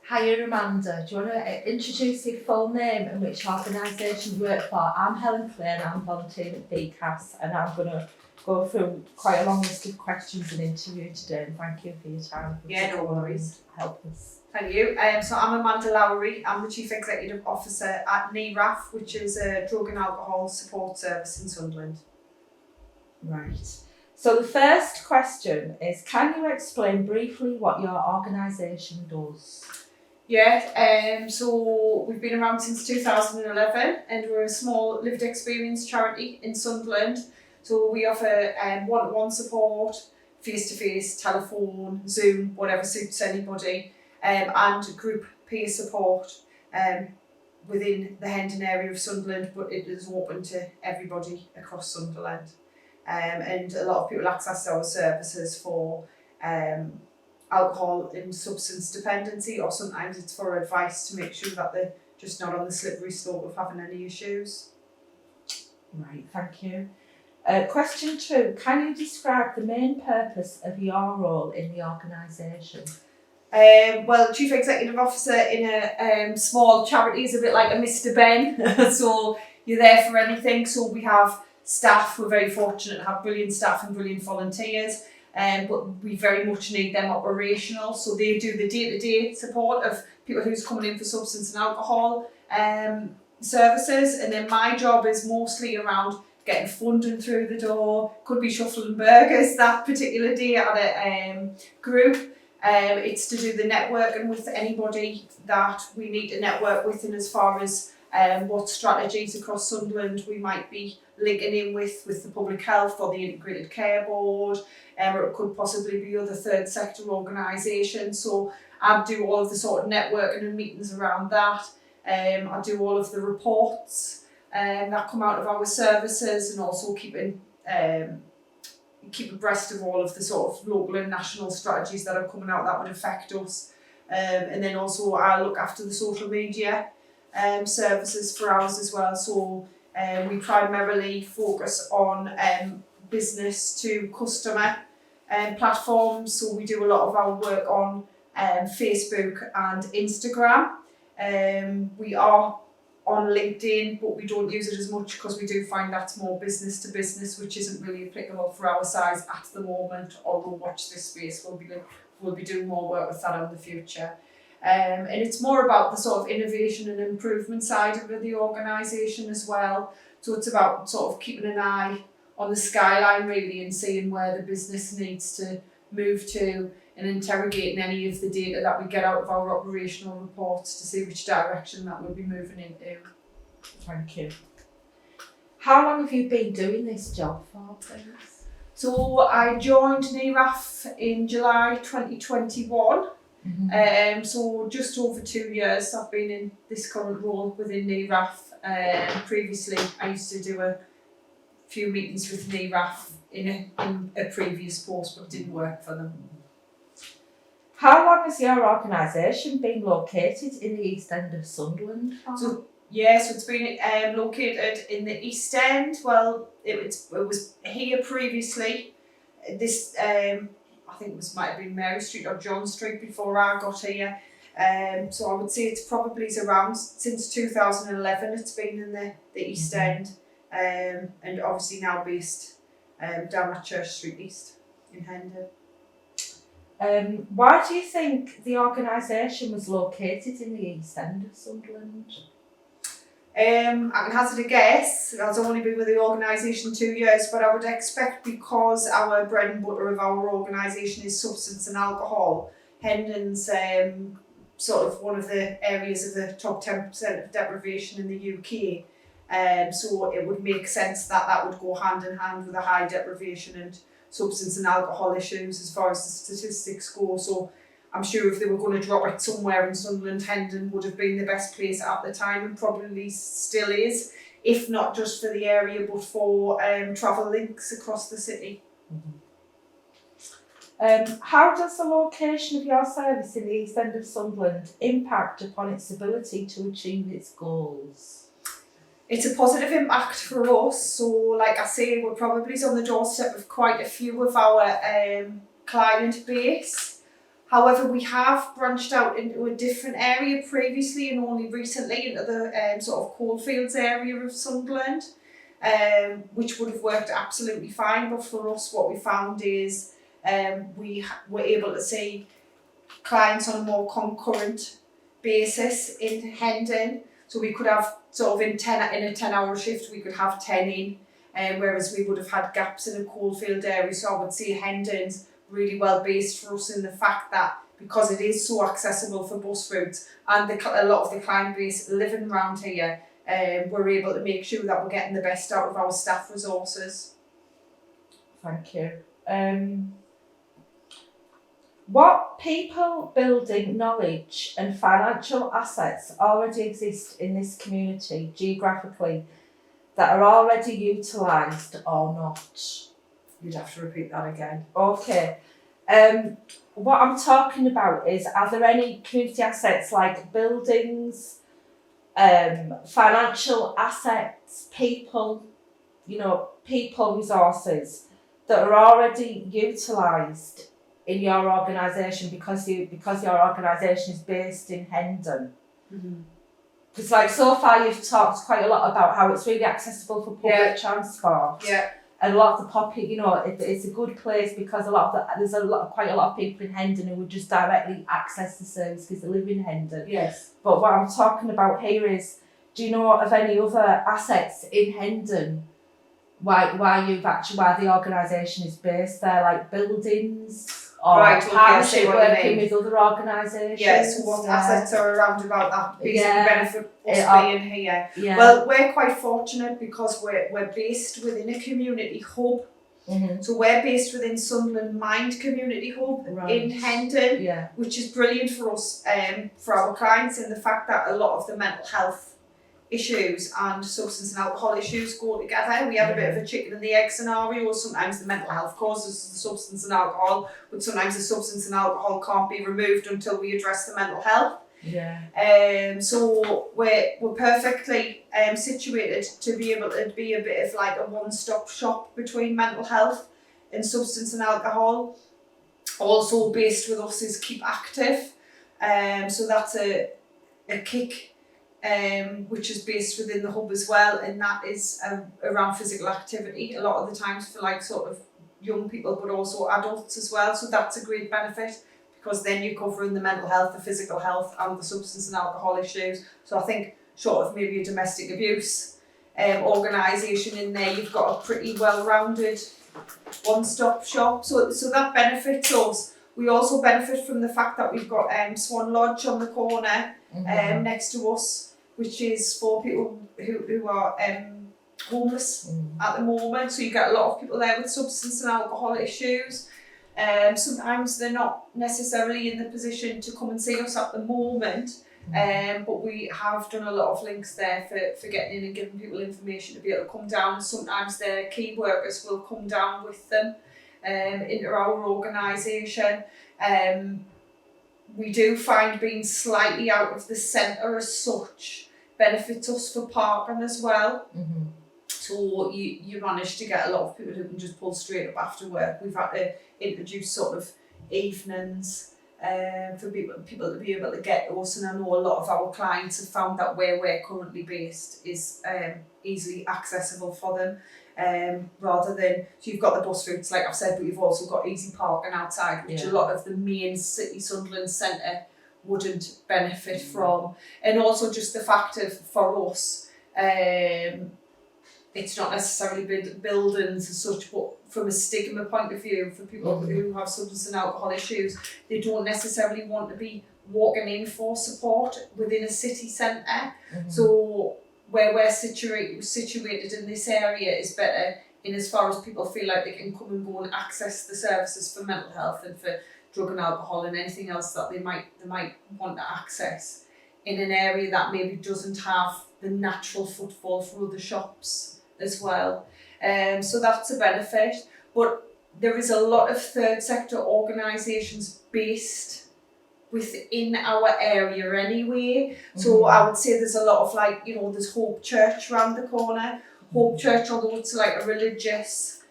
Hiya Amanda, do you want to introduce your full name and which organisation you work for? I'm Helen Clare and I'm volunteering at BCAS, and I'm going to go through quite a long list of questions and interview today, and thank you for your time. Yeah, no worries. Help us. Thank you. So I'm Amanda Lowrey. I'm the Chief Executive Officer at NERAF, which is a drug and alcohol support service in Sunderland. Right. So the first question is, can you explain briefly what your organisation does? Yeah, so we've been around since 2011 and we're a small lived experience charity in Sunderland. So we offer one-to-one support, face-to-face, telephone, Zoom, whatever suits anybody, and group peer support within the Hendon area of Sunderland, but it is open to everybody across Sunderland. And a lot of people access our services for alcohol and substance dependency, or sometimes it's for advice to make sure that they're just not on the slippery slope of having any issues. Right, thank you. Question 2, can you describe the main purpose of your role in the organisation? Well, Chief Executive Officer in a small charity is a bit like a Mr. Ben, so you're there for anything. So we have staff, we're very fortunate to have brilliant staff and brilliant volunteers. But we very much need them operational, so they do the day-to-day support of people who's coming in for substance and alcohol services, and then my job is mostly around getting funding through the door. Could be shuffling burgers that particular day at a group. It's to do the networking with anybody that we need to network with, and as far as what strategies across Sunderland we might be linking in with the public health or the integrated care board, or it could possibly be other third sector organisations. So I do all of the sort of networking and meetings around that. I do all of the reports that come out of our services, and also keep abreast of all of the sort of local and national strategies that are coming out that would affect us. And then also I look after the social media services for ours as well. So we primarily focus on business to customer platforms. So we do a lot of our work on Facebook and Instagram. We are on LinkedIn, but we don't use it as much because we do find that's more business to business, which isn't really applicable for our size at the moment, although watch this space, we'll be doing more work with that in the future. And it's more about the sort of innovation and improvement side of the organisation as well. So it's about sort of keeping an eye on the skyline really, and seeing where the business needs to move to, and interrogating any of the data that we get out of our operational reports to see which direction that we'll be moving into. Thank you. How long have you been doing this job for, please? So I joined NERAF in July 2021. Mm-hmm. So just over 2 years I've been in this current role within NERAF. Previously I used to do a few meetings with NERAF in a previous post, but it didn't work for them. How long has your organisation been located in the East End of Sunderland? So it's been located in the East End. Well, it was here previously. This I think it might have been Mary Street or John Street before I got here. So I would say it's probably around since 2011. It's been in the East End, and obviously now based down at Church Street East in Hendon. Why do you think the organisation was located in the East End of Sunderland? I can hazard a guess. I've only been with the organisation 2 years, but I would expect because our bread and butter of our organisation is substance and alcohol, Hendon's sort of one of the areas of the top 10% of deprivation in the UK. So it would make sense that would go hand in hand with a high deprivation and substance and alcohol issues as far as the statistics go. So I'm sure if they were going to drop it somewhere in Sunderland, Hendon would have been the best place at the time, and probably still is, if not just for the area but for travel links across the city. Mm-hmm. How does the location of your service in the East End of Sunderland impact upon its ability to achieve its goals? It's a positive impact for us. So like I say, we're probably on the doorstep of quite a few of our client base. However, we have branched out into a different area previously and only recently into the sort of coalfields area of Sunderland, which would have worked absolutely fine. But for us, what we found is we were able to see clients on a more concurrent basis in Hendon. So we could have sort of in a 10-hour shift, we could have 10 in, whereas we would have had gaps in a coalfield area. So I would say Hendon's really well based for us in the fact that because it is so accessible for bus routes and a lot of the client base living around here, we're able to make sure that we're getting the best out of our staff resources. Thank you. What people, building, knowledge and financial assets already exist in this community geographically that are already utilised or not? You'd have to repeat that again. Okay. What I'm talking about is, are there any community assets like buildings, financial assets, people resources that are already utilised in your organisation because your organisation is based in Hendon? Because like so far you've talked quite a lot about how it's really accessible for public transport. Yeah. And a lot of the it's a good place because there's quite a lot of people in Hendon who would just directly access the service because they live in Hendon. Yes. But what I'm talking about here is, do you know of any other assets in Hendon? Why the organisation is based there, like buildings or partnership working with other organisations? Yeah, so what assets are around about that basically benefit us being here? Yeah. Well, we're quite fortunate because we're based within a community hub. Mm-hmm. So we're based within Sunderland Mind Community Hub in Hendon, which is brilliant for us, for our clients, in the fact that a lot of the mental health issues and substance and alcohol issues go together. We have a bit of a chicken and the egg scenario. Sometimes the mental health causes the substance and alcohol, but sometimes the substance and alcohol can't be removed until we address the mental health. Yeah. So we're perfectly situated to be able to be a bit of like a one-stop shop between mental health and substance and alcohol. Also based with us is Keep Active. So that's a kick which is based within the hub as well, and that is around physical activity a lot of the times for like sort of young people but also adults as well. So that's a great benefit because then you're covering the mental health, the physical health and the substance and alcohol issues. So I think short of maybe a domestic abuse organisation in there, you've got a pretty well-rounded one-stop shop. So that benefits us. We also benefit from the fact that we've got Swan Lodge on the corner next to us, which is for people who are homeless at the moment. So you get a lot of people there with substance and alcohol issues. Sometimes they're not necessarily in the position to come and see us at the moment, but we have done a lot of links there for getting in and giving people information to be able to come down. Sometimes their key workers will come down with them into our organisation. We do find being slightly out of the centre as such benefits us for parking as well. So you manage to get a lot of people who can just pull straight up after work. We've had to introduce sort of evenings for people to be able to get to us, and I know a lot of our clients have found that where we're currently based is easily accessible for them, rather than, so you've got the bus routes like I've said, but you've also got easy parking outside, which a lot of the main city Sunderland centre wouldn't benefit from. And also just the fact of, for us, it's not necessarily buildings as such, but from a stigma point of view, for people who have substance and alcohol issues, they don't necessarily want to be walking in for support within a city centre. So where we're situated in this area is better in as far as people feel like they can come and go and access the services for mental health and for drug and alcohol and anything else that they might want to access in an area that maybe doesn't have the natural footfall for other shops as well. So that's a benefit. But there is a lot of third sector organisations based within our area anyway. So I would say there's a lot of like, there's Hope Church around the corner. Hope Church, although it's like a religious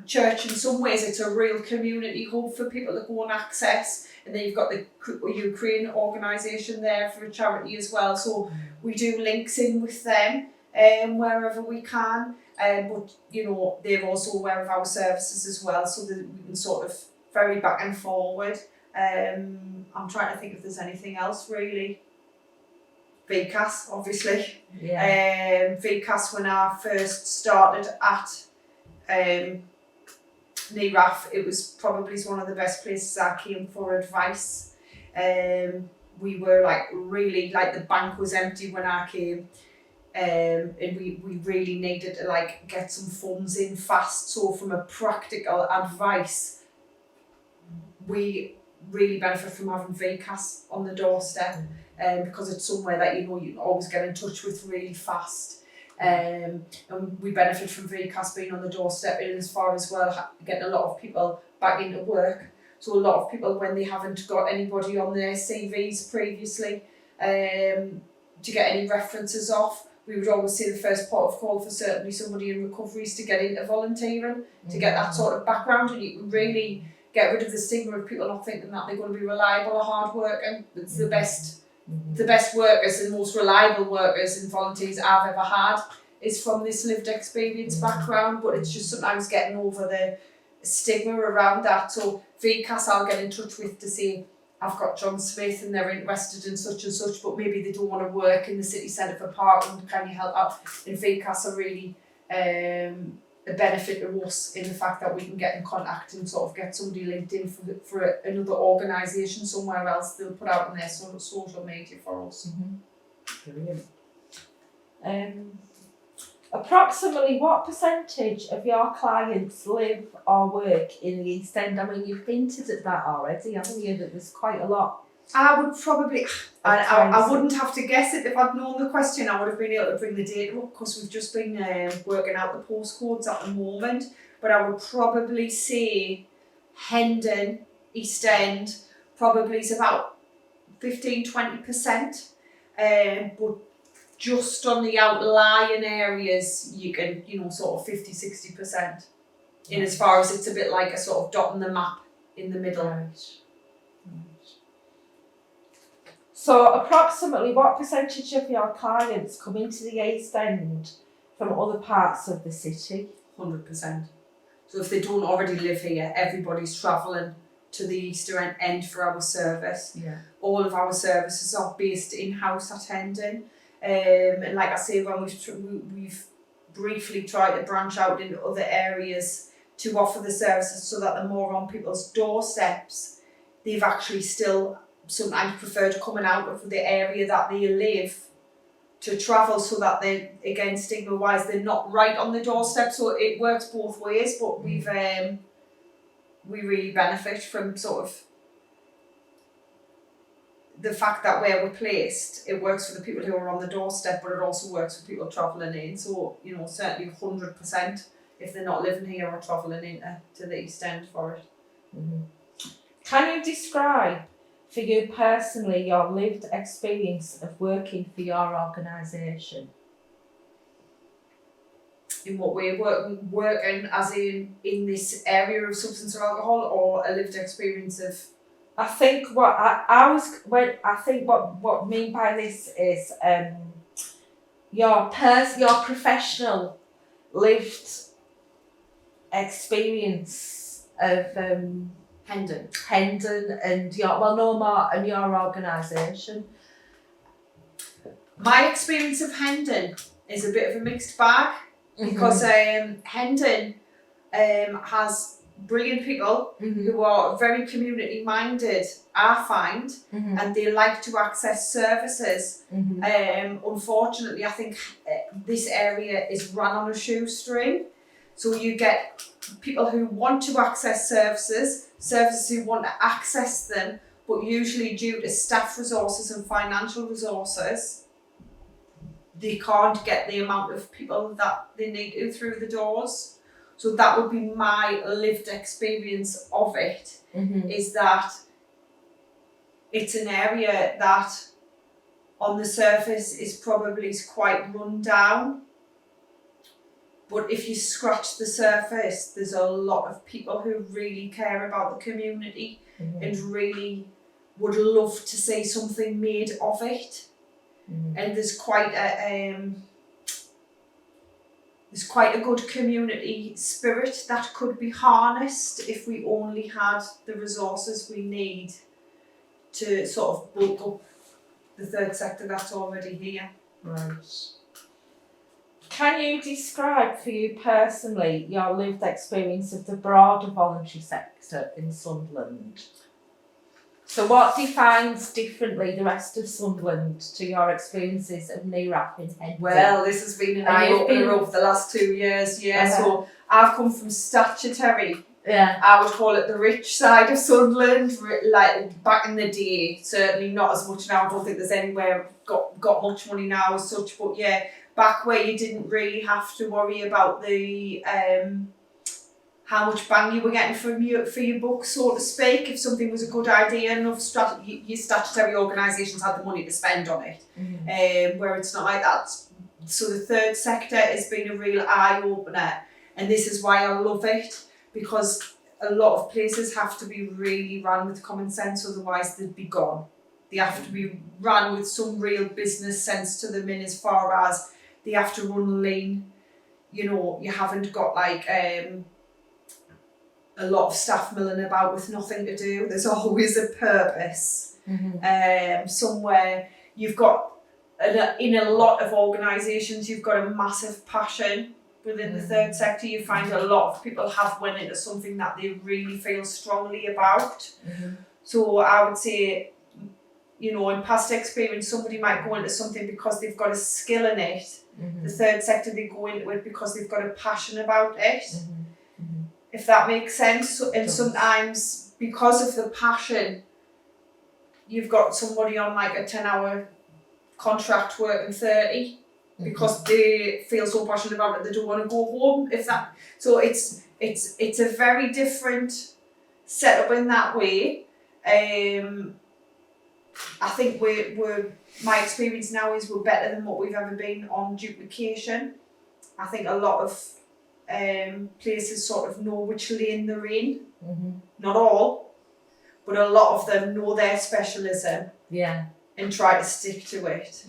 church in some ways. It's a real community hub for people to go and access. And then you've got the Ukraine organisation there for a charity as well. So we do links in with them wherever we can. But, you know, they're also aware of our services as well, so that we can sort of ferry back and forward. I'm trying to think if there's anything else really. VCAS, obviously. Yeah. VCAS, when I first started at NERAF, it was probably one of the best places I came for advice. We were like really, like the bank was empty when I came. And we really needed to like get some funds in fast. So from a practical advice, we really benefit from having VCAS on the doorstep, because it's somewhere that you know you can always get in touch with really fast. And we benefit from VCAS being on the doorstep, in as far as well getting a lot of people back into work. So a lot of people, when they haven't got anybody on their CVs previously to get any references off, we would always say the first port of call for certainly somebody in recovery is to get into volunteering, to get that sort of background, and you can really get rid of the stigma of people not thinking that they're going to be reliable or hard working. It's the best workers and most reliable workers and volunteers I've ever had is from this lived experience background, but it's just sometimes getting over the stigma around that. So VCAS I'll get in touch with to say, I've got John Smith and they're interested in such and such, but maybe they don't want to work in the city centre for Parkland, can you help out? And VCAS are really a benefit to us in the fact that we can get in contact and sort of get somebody linked in for another organisation somewhere else. They'll put out on their sort of social media for us. Brilliant. Approximately what percentage of your clients live or work in the East End? I mean, you've hinted at that already, haven't you? That there's quite a lot. I would probably, I wouldn't have to guess it if I'd known the question. I would have been able to bring the data up because we've just been working out the postcodes at the moment. But I would probably say Hendon, East End, probably is about 15-20%. But just on the outlying areas, you can, you know, sort of 50-60%. In as far as it's a bit like a sort of dot on the map in the middle. Right. So approximately what percentage of your clients come into the East End from other parts of the city? 100%. So if they don't already live here, everybody's travelling to the Eastern End for our service. Yeah. All of our services are based in-house at Hendon. And like I say, when we've briefly tried to branch out into other areas to offer the services so that they're more on people's doorsteps, they've actually still sometimes preferred coming out of the area that they live to travel, so that they, again, stigma wise, they're not right on the doorstep. So it works both ways, but we really benefit from sort of the fact that where we're placed, it works for the people who are on the doorstep, but it also works for people travelling in. So, you know, certainly 100% if they're not living here or travelling into the East End for it. Can you describe for you personally your lived experience of working for your organisation? In what way? Working as in this area of substance or alcohol, or a lived experience of? I think what what mean by this is your professional lived experience of Hendon and your organisation. My experience of Hendon is a bit of a mixed bag, because Hendon has brilliant people who are very community minded, I find, and they like to access services. Unfortunately, I think this area is run on a shoestring. So you get people who want to access services who want to access them, but usually due to staff resources and financial resources, they can't get the amount of people that they need to through the doors. So that would be my lived experience of it, is that it's an area that on the surface is probably quite run down, But if you scratch the surface, there's a lot of people who really care about the community and really would love to see something made of it. And there's quite a good community spirit that could be harnessed if we only had the resources we need to sort of bulk up the third sector that's already here. Right. Can you describe for you personally your lived experience of the broader voluntary sector in Sunderland? So what defines differently the rest of Sunderland to your experiences of NERAP in Hendy? Well, this has been an eye-opener over the last 2 years, So I've come from statutory. I would call it the rich side of Sunderland, like back in the day. Certainly not as much now. I don't think there's anywhere got much money now as such. But back where you didn't really have to worry about the how much bang you were getting for your buck, so to speak. If something was a good idea, enough your statutory organisations had the money to spend on it. Where it's not like that. So the third sector has been a real eye-opener, and this is why I love it, because a lot of places have to be really run with common sense, otherwise they'd be gone. They have to be run with some real business sense to them, in as far as they have to run lean. You haven't got like a lot of staff milling about with nothing to do. There's always a purpose somewhere. You've got, in a lot of organisations, you've got a massive passion. Within the third sector, you find a lot of people have went into something that they really feel strongly about. So I would say, in past experience, somebody might go into something because they've got a skill in it. The third sector, they go into it because they've got a passion about it. If that makes sense. And sometimes, because of the passion, you've got somebody on like a 10-hour contract working 30. Because they feel so passionate about it, they don't want to go home. So it's a very different setup in that way. I think my experience now is we're better than what we've ever been on duplication. I think a lot of places sort of know which lane they're in. Not all, but a lot of them know their specialism. And try to stick to it.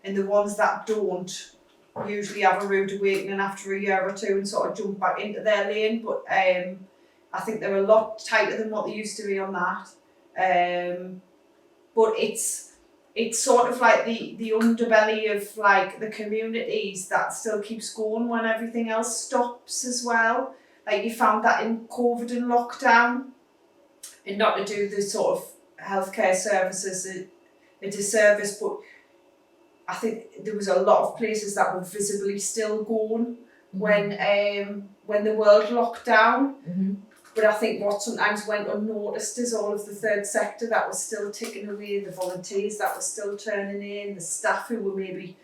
And the ones that don't usually have a rude awakening after a year or two and sort of jump back into their lane. But I think they're a lot tighter than what they used to be on that. But it's sort of like the underbelly of like the communities that still keeps going when everything else stops as well. Like you found that in COVID and lockdown, and not to do the sort of healthcare services a disservice, but I think there was a lot of places that were visibly still going when the world locked down. But I think what sometimes went unnoticed is all of the third sector that was still ticking away, the volunteers that were still turning in, the staff who were maybe,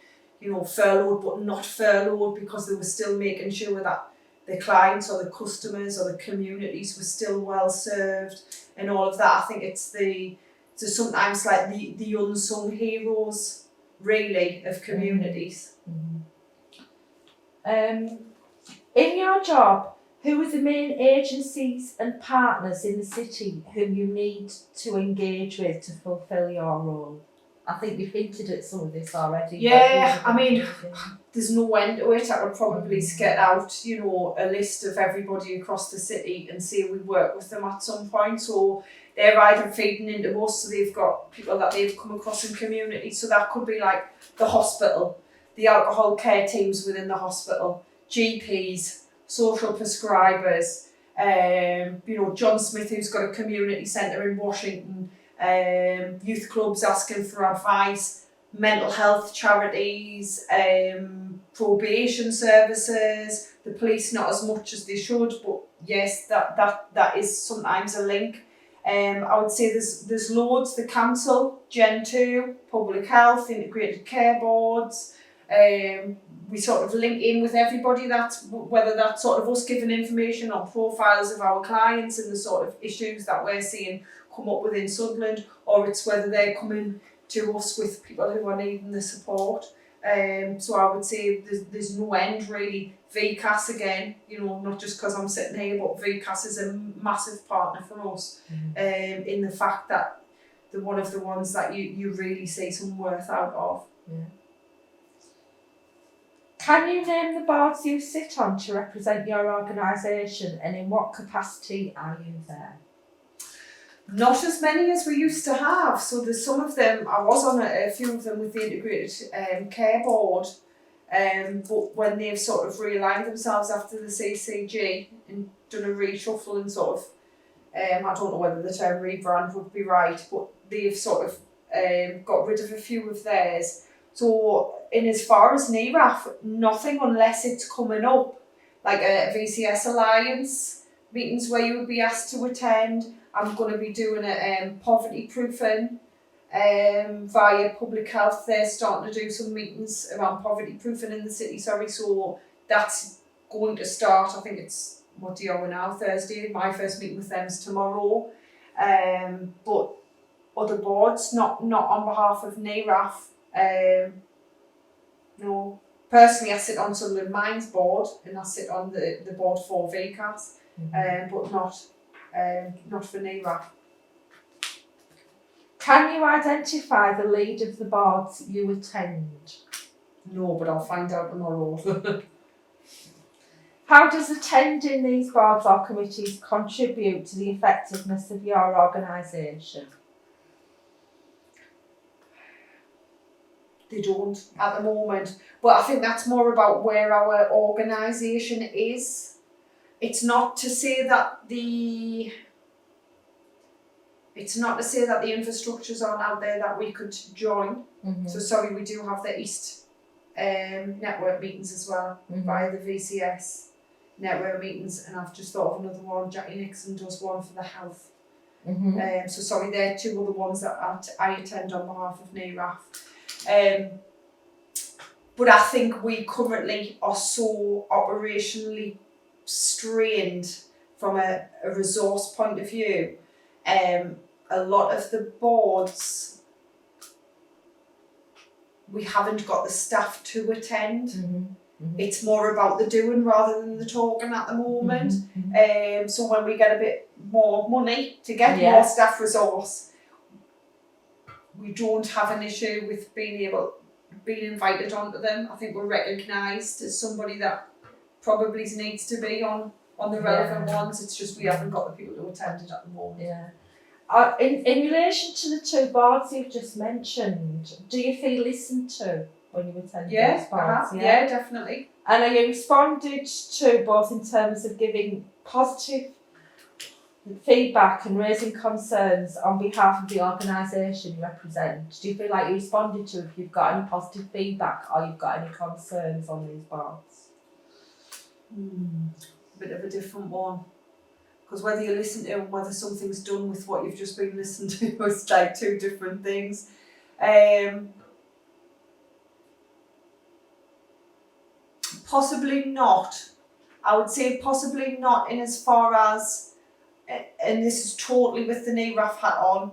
furloughed but not furloughed because they were still making sure that the clients or the customers or the communities were still well served and all of that. I think it's sometimes like the unsung heroes, really, of communities. In your job, who are the main agencies and partners in the city whom you need to engage with to fulfil your role? I think you've hinted at some of this already. There's no end to it. I would probably get out, a list of everybody across the city and say we work with them at some point. So they're either feeding into us, so they've got people that they've come across in community. So that could be like the hospital, the alcohol care teams within the hospital, GPs, social prescribers, John Smith, who's got a community centre in Washington, youth clubs asking for advice, mental health charities, probation services, the police not as much as they should, but yes, that is sometimes a link. I would say there's loads, the council, Gen 2, public health, integrated care boards. We sort of link in with everybody, whether that's sort of us giving information on profiles of our clients and the sort of issues that we're seeing come up within Sunderland, or it's whether they're coming to us with people who are needing the support. So I would say there's no end really. VCAS again, not just because I'm sitting here, but VCAS is a massive partner for us in the fact that they're one of the ones that you really see some worth out of. Yeah. Can you name the boards you sit on to represent your organisation, and in what capacity are you there? Not as many as we used to have. So there's some of them, I was on a few of them with the Integrated Care Board, but when they've sort of realigned themselves after the CCG and done a reshuffle and sort of, I don't know whether the term rebrand would be right, but they've sort of got rid of a few of theirs. So in as far as NERAF, nothing unless it's coming up, like a VCS Alliance meetings where you would be asked to attend. I'm going to be doing a poverty proofing via public health. They're starting to do some meetings around poverty proofing in the city, so that's going to start. I think it's, what day are we now, Thursday. My first meeting with them is tomorrow. But other boards, not on behalf of NERAF. No, personally I sit on Sunderland Mines board and I sit on the board for VCAS, but not for NERAF. Can you identify the lead of the boards you attend? No, but I'll find out tomorrow. How does attending these boards or committees contribute to the effectiveness of your organisation? They don't at the moment, but I think that's more about where our organisation is. It's not to say that the infrastructures aren't out there that we could join. So sorry, we do have the East network meetings as well via the VCS network meetings, and I've just thought of another one. Jackie Nixon does one for the health. So sorry, they're two other ones that I attend on behalf of NERAF. But I think we currently are so operationally strained from a resource point of view. A lot of the boards, we haven't got the staff to attend. It's more about the doing rather than the talking at the moment. So when we get a bit more money to get more staff resource, we don't have an issue with being invited onto them. I think we're recognised as somebody that probably needs to be on the relevant ones. It's just we haven't got the people to attend it at the moment. In relation to the two boards you've just mentioned, do you feel listened to when you attend those boards? Yeah, definitely. And are you responded to both in terms of giving positive feedback and raising concerns on behalf of the organisation you represent? Do you feel like you're responded to if you've got any positive feedback or you've got any concerns on these boards? Bit of a different one. Because whether you listen to and whether something's done with what you've just been listening to is like two different things. Possibly not. I would say possibly not in as far as, and this is totally with the NERAF hat on,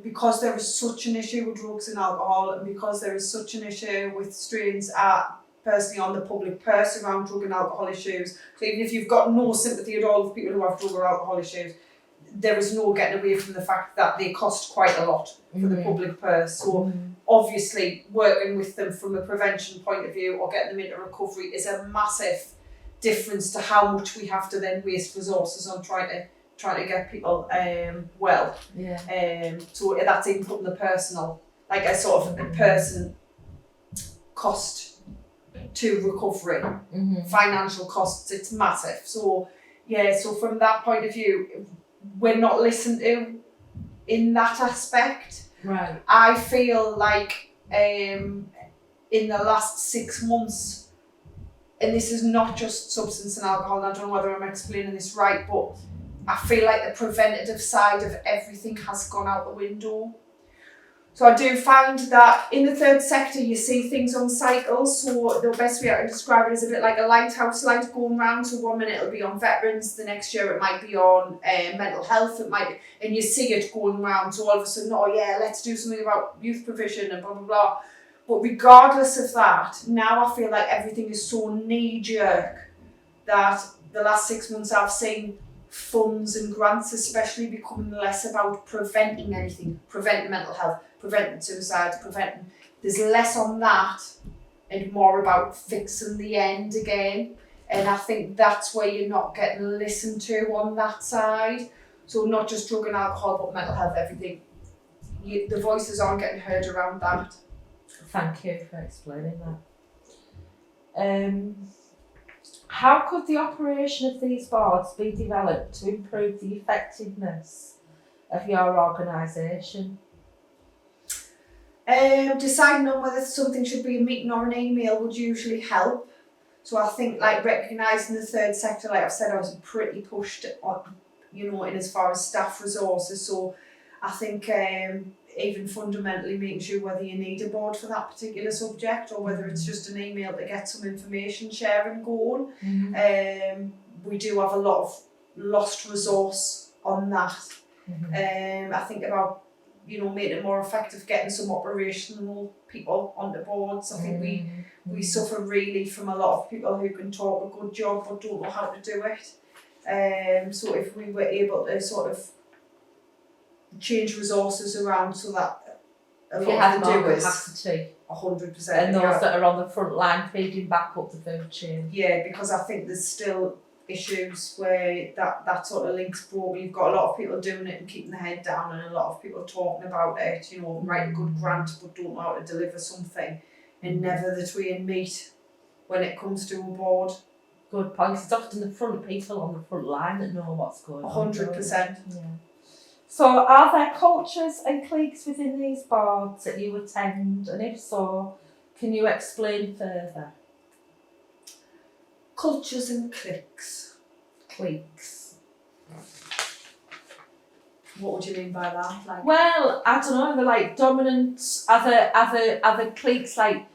because there is such an issue with drugs and alcohol, and because there is such an issue with strains personally on the public purse around drug and alcohol issues. So even if you've got no sympathy at all with people who have drug or alcohol issues, there is no getting away from the fact that they cost quite a lot for the public purse. So obviously working with them from a prevention point of view or getting them into recovery is a massive difference to how much we have to then waste resources on trying to get people well. So that's even putting the personal, like a sort of a person cost to recovery, financial costs, it's massive. So from that point of view, we're not listened to in that aspect. Right. I feel like in the last 6 months, and this is not just substance and alcohol, and I don't know whether I'm explaining this right, but I feel like the preventative side of everything has gone out the window. So I do find that in the third sector you see things on cycles. So the best way I can describe it is a bit like a lighthouse light going round. So 1 minute it'll be on veterans, the next year it might be on mental health, and you see it going round. So all of a sudden, let's do something about youth provision and blah, blah, blah. But regardless of that, now I feel like everything is so knee-jerk that the last 6 months I've seen funds and grants especially becoming less about preventing anything, preventing mental health, preventing suicide, there's less on that and more about fixing the end again. And I think that's where you're not getting listened to on that side. So not just drug and alcohol, but mental health, everything. The voices aren't getting heard around that. Thank you for explaining that. How could the operation of these boards be developed to improve the effectiveness of your organisation? Deciding on whether something should be a meeting or an email would usually help. So I think like recognising the third sector, like I've said, I was pretty pushed on, in as far as staff resources. So I think even fundamentally making sure whether you need a board for that particular subject or whether it's just an email to get some information sharing going. We do have a lot of lost resource on that. I think about making it more effective, getting some operational people on the boards. I think we suffer really from a lot of people who can talk a good job but don't know how to do it. So if we were able to sort of change resources around so that a lot of the doers, capacity, 100%, and those that are on the front line feeding back up the food chain. Yeah, because I think there's still issues where that sort of links broadly. You've got a lot of people doing it and keeping their head down, and a lot of people talking about it, write a good grant but don't know how to deliver something, and never the twain meet when it comes to a board. Good point. It's often the front people on the front line that know what's going on. 100%. Yeah. So are there cultures and cliques within these boards that you attend, and if so, can you explain further? Cultures and cliques. What would you mean by that? Like, well, I don't know. They're like dominant. Other cliques, like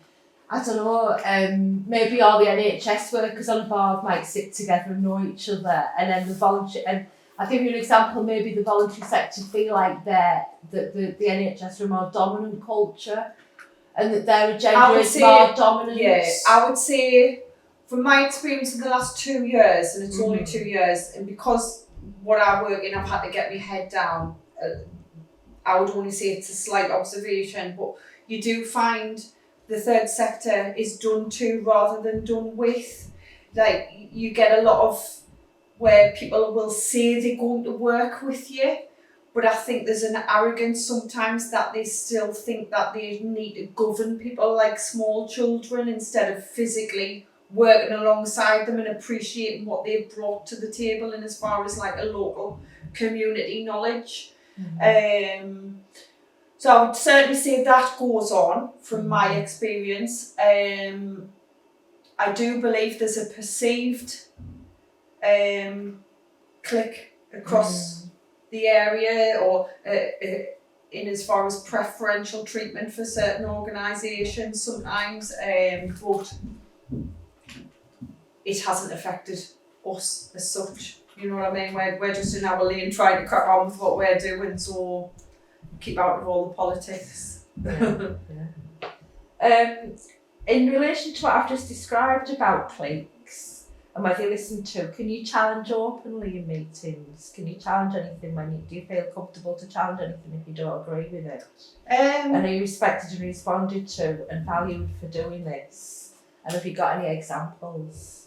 I don't know. Maybe all the NHS workers on a board might sit together and know each other, and then the voluntary. And I'll give you an example. Maybe the voluntary sector feel like the NHS are a more dominant culture, and that their agenda is more dominant. Yeah, I would say. From my experience in the last 2 years, and it's only 2 years, and because what I work in, I've had to get my head down, I would only say it's a slight observation, but you do find the third sector is done to rather than done with. Like, you get a lot of where people will say they're going to work with you, but I think there's an arrogance sometimes that they still think that they need to govern people like small children instead of physically working alongside them and appreciating what they've brought to the table, and as far as like a local community knowledge. So I would certainly say that goes on from my experience. I do believe there's a perceived clique across the area, or in as far as preferential treatment for certain organisations sometimes, but it hasn't affected us as such. You know what I mean? We're just in our lane trying to crack on with what we're doing, so keep out of all the politics. In relation to what I've just described about cliques and whether you listen to, can you challenge openly in meetings? Can you challenge anything do you feel comfortable to challenge anything if you don't agree with it? And are you respected and responded to and valued for doing this? And have you got any examples?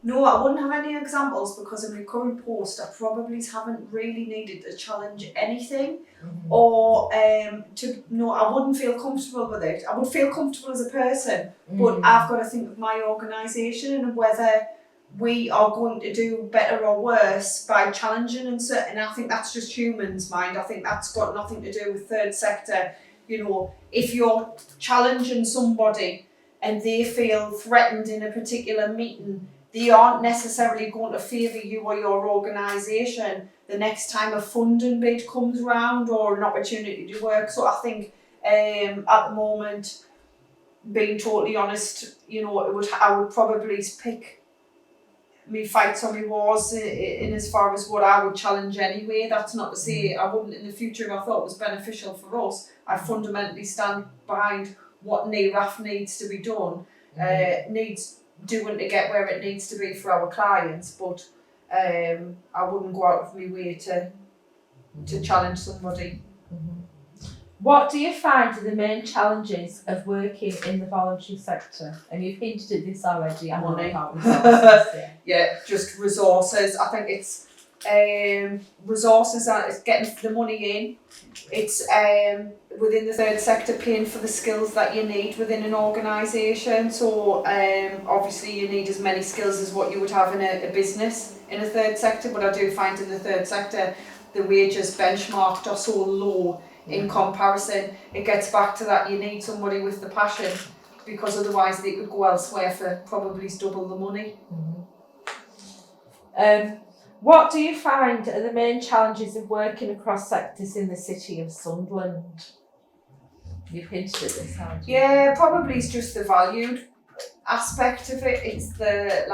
No, I wouldn't have any examples because in my current post I probably haven't really needed to challenge anything, or I wouldn't feel comfortable with it. I would feel comfortable as a person, but I've got to think of my organisation and whether we are going to do better or worse by challenging and I think that's just humans' mind. I think that's got nothing to do with third sector. If you're challenging somebody and they feel threatened in a particular meeting, they aren't necessarily going to favour you or your organisation the next time a funding bid comes round or an opportunity to work. So I think at the moment, being totally honest, I would probably pick me fights or me wars in as far as what I would challenge anyway. That's not to say I wouldn't in the future if I thought it was beneficial for us. I fundamentally stand behind what NERAF needs to be done, needs doing to get where it needs to be for our clients, but I wouldn't go out of my way to challenge somebody. What do you find are the main challenges of working in the voluntary sector? And you've hinted at this already. I Money. about resources, Yeah, just resources. I think it's resources, it's getting the money in. It's within the third sector paying for the skills that you need within an organisation. So obviously you need as many skills as what you would have in a business in a third sector, but I do find in the third sector the wages benchmarked are so low in comparison. It gets back to that you need somebody with the passion, because otherwise they could go elsewhere for probably double the money. What do you find are the main challenges of working across sectors in the city of Sunderland? You've hinted at this, haven't you? Yeah, probably it's just the valued aspect of it. It's the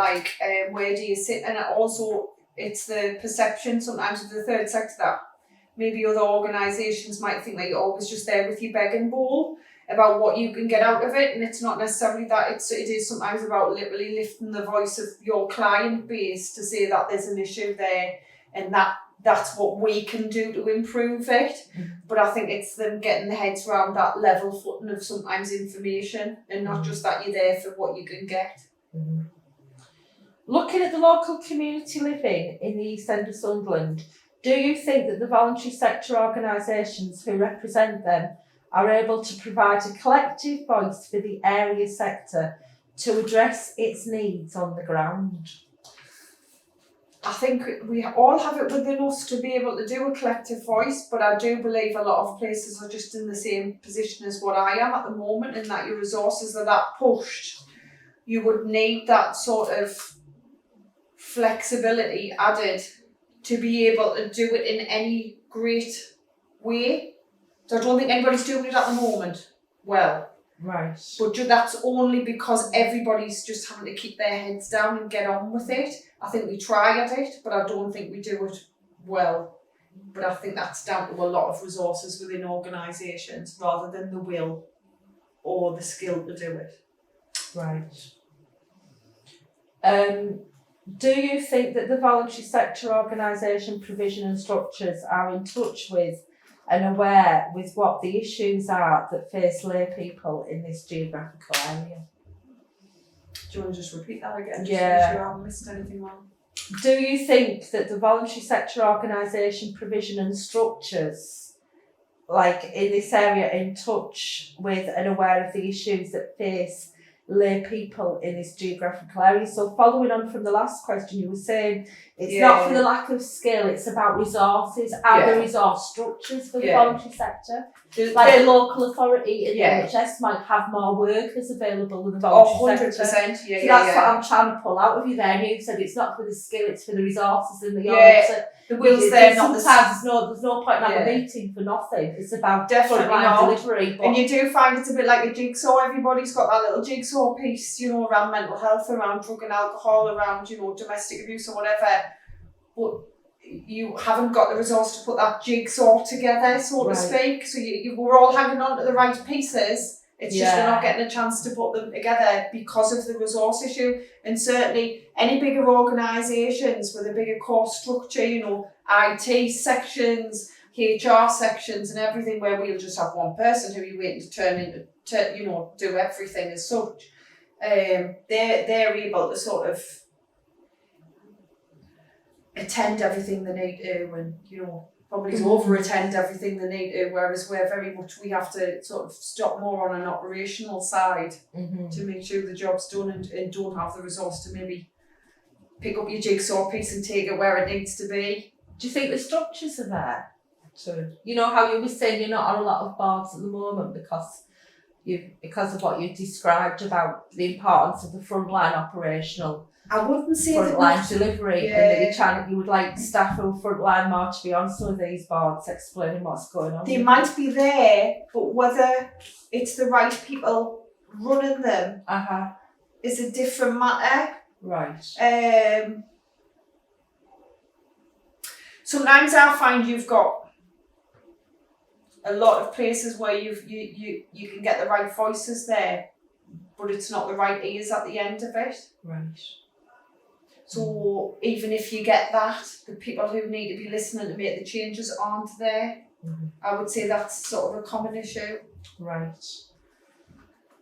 where do you sit, and also it's the perception sometimes of the third sector that maybe other organisations might think that you're always just there with your begging bowl about what you can get out of it, and it's not necessarily that. It is sometimes about literally lifting the voice of your client base to say that there's an issue there, and that's what we can do to improve it. But I think it's them getting their heads around that level footing of sometimes information, and not just that you're there for what you can get. Looking at the local community living in the East End of Sunderland, do you think that the voluntary sector organisations who represent them are able to provide a collective voice for the area sector to address its needs on the ground? I think we all have it within us to be able to do a collective voice, but I do believe a lot of places are just in the same position as what I am at the moment, in that your resources are that pushed. You would need that sort of flexibility added to be able to do it in any great way. So I don't think anybody's doing it at the moment well. Right. But that's only because everybody's just having to keep their heads down and get on with it. I think we try at it, but I don't think we do it well. But I think that's down to a lot of resources within organisations rather than the will or the skill to do it. Right. Do you think that the voluntary sector organisation provision and structures are in touch with and aware with what the issues are that face lay people in this geographical area? Do you want to just repeat that again? Yeah. Just to make sure I haven't missed anything wrong. Do you think that the voluntary sector organisation provision and structures, like in this area, are in touch with and aware of the issues that face lay people in this geographical area? So following on from the last question, you were saying it's not for the lack of skill, it's about resources. Are there resource structures for the voluntary sector? Like the local authority and the NHS might have more workers available than the voluntary sector. 100%. So that's what I'm trying to pull out of you there. And you said it's not for the skill, it's for the resources and the will's there. Sometimes there's no point in having a meeting for nothing. It's about frontline delivery. And you do find it's a bit like a jigsaw. Everybody's got that little jigsaw piece, around mental health, around drug and alcohol, around, domestic abuse or whatever. But you haven't got the resource to put that jigsaw together, so to speak. So we're all hanging on to the right pieces. It's just we're not getting a chance to put them together because of the resource issue. And certainly any bigger organisations with a bigger core structure, IT sections, HR sections and everything, where we'll just have one person who you wait to turn into, do everything as such. They're able to sort of attend everything they need to, and probably over-attend everything they need to, whereas we have to sort of stop more on an operational side to make sure the job's done, and don't have the resource to maybe pick up your jigsaw piece and take it where it needs to be. Do you think the structures are there? So how you were saying you're not on a lot of boards at the moment because of what you described about the importance of the frontline operational. I wouldn't say frontline delivery, and that you would like staff who frontline more to be on some of these boards explaining what's going on. They might be there, but whether it's the right people running them is a different matter. Right. Sometimes I find you've got a lot of places where you can get the right voices there, but it's not the right ears at the end of it. Right. So even if you get that, the people who need to be listening to make the changes aren't there. I would say that's sort of a common issue. Right.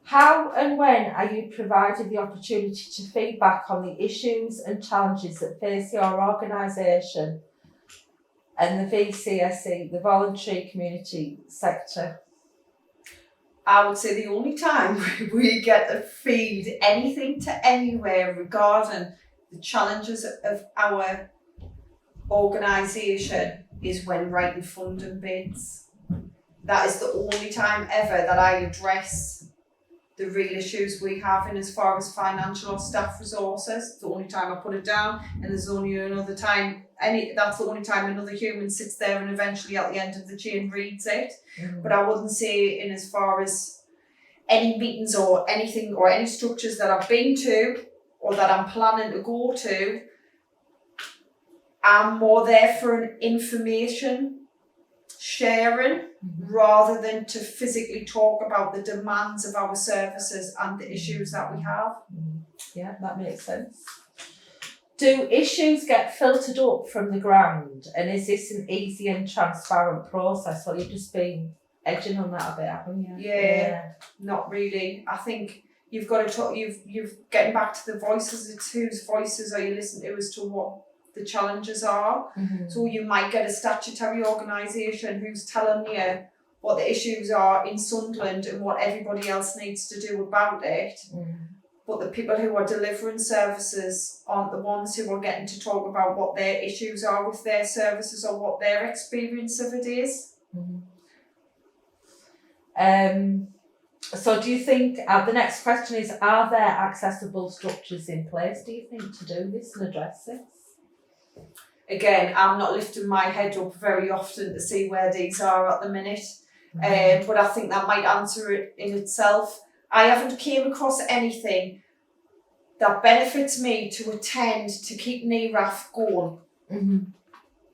How and when are you provided the opportunity to feedback on the issues and challenges that face your organisation and the VCSE, the voluntary community sector? I would say the only time we get to feed anything to anywhere regarding the challenges of our organisation is when writing funding bids. That is the only time ever that I address the real issues we have in as far as financial or staff resources. It's the only time I put it down, and there's only another time, that's the only time another human sits there and eventually at the end of the chain reads it. But I wouldn't say in as far as any meetings or anything or any structures that I've been to or that I'm planning to go to, I'm more there for an information sharing rather than to physically talk about the demands of our services and the issues that we have. Yeah, that makes sense. Do issues get filtered up from the ground, and is this an easy and transparent process? Well, you've just been edging on that a bit, haven't you? Yeah. Not really. I think you've got to talk. You've getting back to the voices. It's whose voices are you listening to as to what the challenges are. So you might get a statutory organisation who's telling you what the issues are in Sunderland and what everybody else needs to do about it. But the people who are delivering services aren't the ones who are getting to talk about what their issues are with their services or what their experience of it is. So do you think, the next question is, are there accessible structures in place, do you think, to do this and address this? Again, I'm not lifting my head up very often to see where these are at the minute, but I think that might answer it in itself. I haven't came across anything that benefits me to attend to keep NERAF going,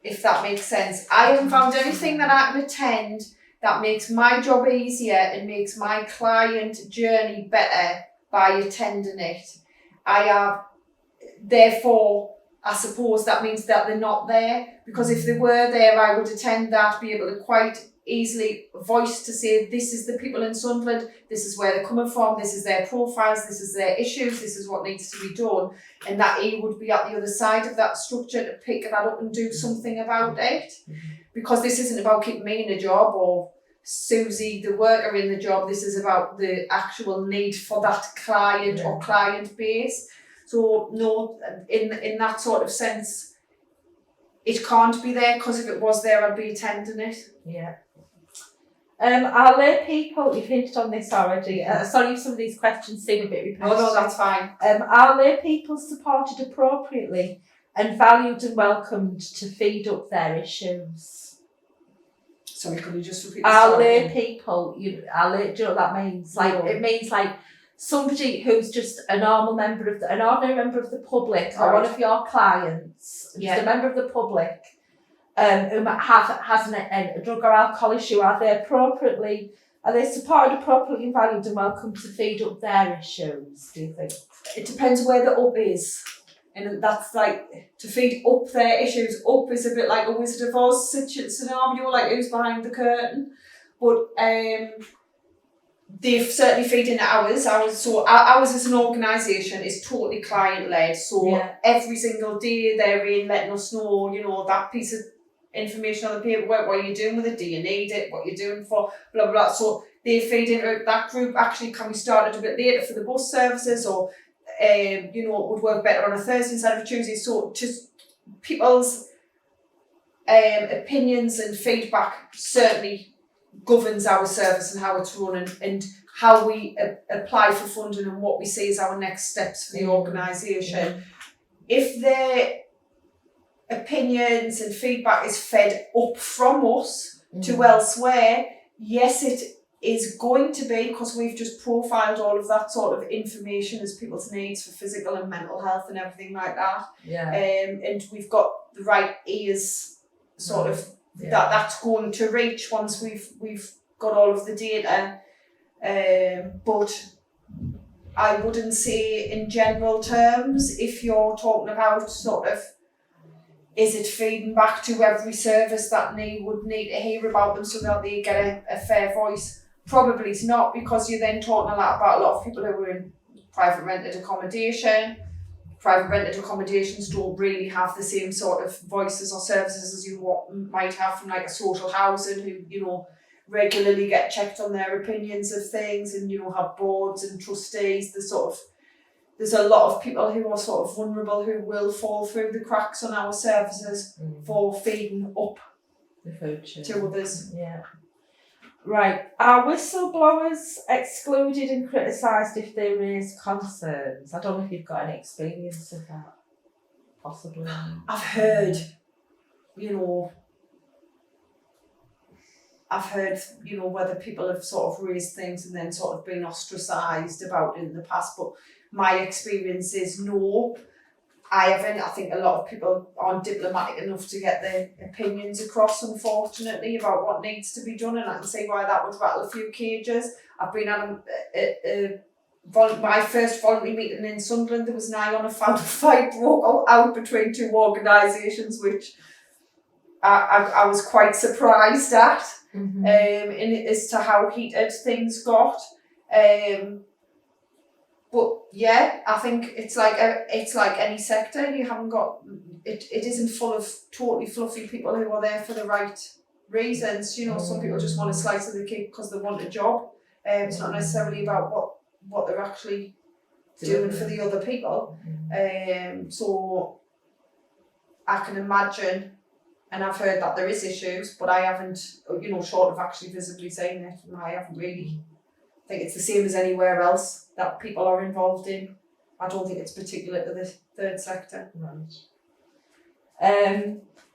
if that makes sense. I haven't found anything that I can attend that makes my job easier and makes my client journey better by attending it. Therefore, I suppose that means that they're not there, because if they were there, I would attend that, be able to quite easily voice to say, this is the people in Sunderland, this is where they're coming from, this is their profiles, this is their issues, this is what needs to be done, and that he would be at the other side of that structure to pick that up and do something about it. Because this isn't about keeping me in a job or Susie, the worker, in the job. This is about the actual need for that client or client base. So no, in that sort of sense, it can't be there, because if it was there, I'd be attending it. Yeah. Are lay people, you've hinted on this already, sorry if some of these questions seem a bit repetitive. No, that's fine. Are lay people supported appropriately and valued and welcomed to feed up their issues? Sorry, could you just repeat? Are lay people, do you know what that means? It means somebody who's just an ordinary member of the public, or one of your clients, just a member of the public, who has a drug or alcohol issue, are they supported appropriately and valued and welcome to feed up their issues, do you think? It depends where the up is. And that's to feed up their issues. Up is a bit like a Wizard of Oz scenario, like who's behind the curtain. But they've certainly feed into ours. So ours as an organisation is totally client-led. So every single day they're in letting us know, that piece of information on the paperwork, what are you doing with it, do you need it, what you're doing for, blah, blah. So they feed into that group. Actually, can we start it a bit later for the bus services, or it would work better on a Thursday instead of a Tuesday. So just people's opinions and feedback certainly governs our service and how it's running and how we apply for funding and what we see as our next steps for the organisation. If their opinions and feedback is fed up from us to elsewhere, yes, it is going to be, because we've just profiled all of that sort of information as people's needs for physical and mental health and everything like that. And we've got the right ears sort of that's going to reach once we've got all of the data. But I wouldn't say in general terms, if you're talking about sort of, is it feeding back to every service that they would need to hear about them so that they get a fair voice? Probably it's not, because you're then talking a lot of people who are in private rented accommodation. Private rented accommodations don't really have the same sort of voices or services as you might have from like a social housing, who, you know, regularly get checked on their opinions of things, and, you know, have boards and trustees. There's a lot of people who are sort of vulnerable who will fall through the cracks on our services for feeding up the food chain to others. Yeah. Right. Are whistleblowers excluded and criticised if they raise concerns? I don't know if you've got any experience of that. Possibly. I've heard, whether people have sort of raised things and then sort of been ostracised about it in the past, but my experience is no, I haven't. I think a lot of people aren't diplomatic enough to get their opinions across, unfortunately, about what needs to be done, and I can see why that would rattle a few cages. I've been at my first voluntary meeting in Sunderland. There was nigh on a fight broke out between two organisations, which I was quite surprised at, as to how heated things got. But yeah, I think it's like any sector. You haven't got it. It isn't full of totally fluffy people who are there for the right reasons. You know, some people just want a slice of the cake because they want a job. It's not necessarily about what they're actually doing for the other people. So I can imagine, and I've heard that there is issues, but I haven't, short of actually visibly saying it, I haven't really. I think it's the same as anywhere else that people are involved in. I don't think it's particular to the third sector. Right.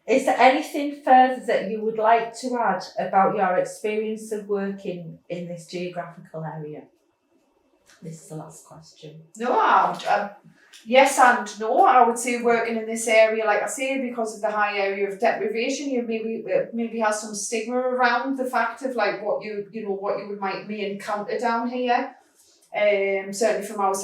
Is there anything further that you would like to add about your experience of working in this geographical area? This is the last question. No, yes and no. I would say working in this area, like I say, because of the high area of deprivation, you maybe has some stigma around the fact of like what you may encounter down here. Certainly from our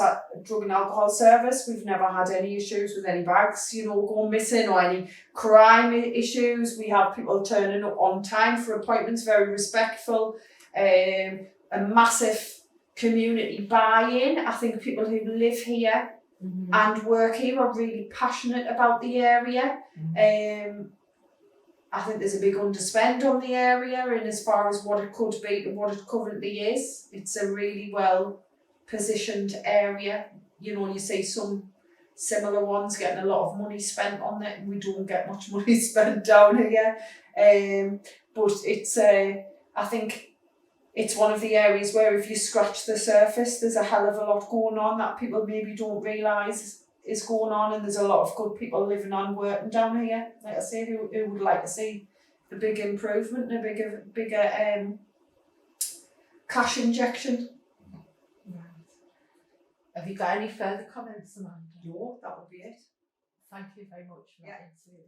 drug and alcohol service, we've never had any issues with any bags, going missing, or any crime issues. We have people turning up on time for appointments, very respectful. A massive community buy-in. I think people who live here and work here are really passionate about the area. I think there's a big underspend on the area, and as far as what it could be and what it currently is, it's a really well positioned area. You see some similar ones getting a lot of money spent on it, and we don't get much money spent down here. But it's I think it's one of the areas where if you scratch the surface, there's a hell of a lot going on that people maybe don't realise is going on, and there's a lot of good people living and working down here, like I say, who would like to see a big improvement and a bigger cash injection. Right. Have you got any further comments, Amanda? No, that would be it. Thank you very much for that interview.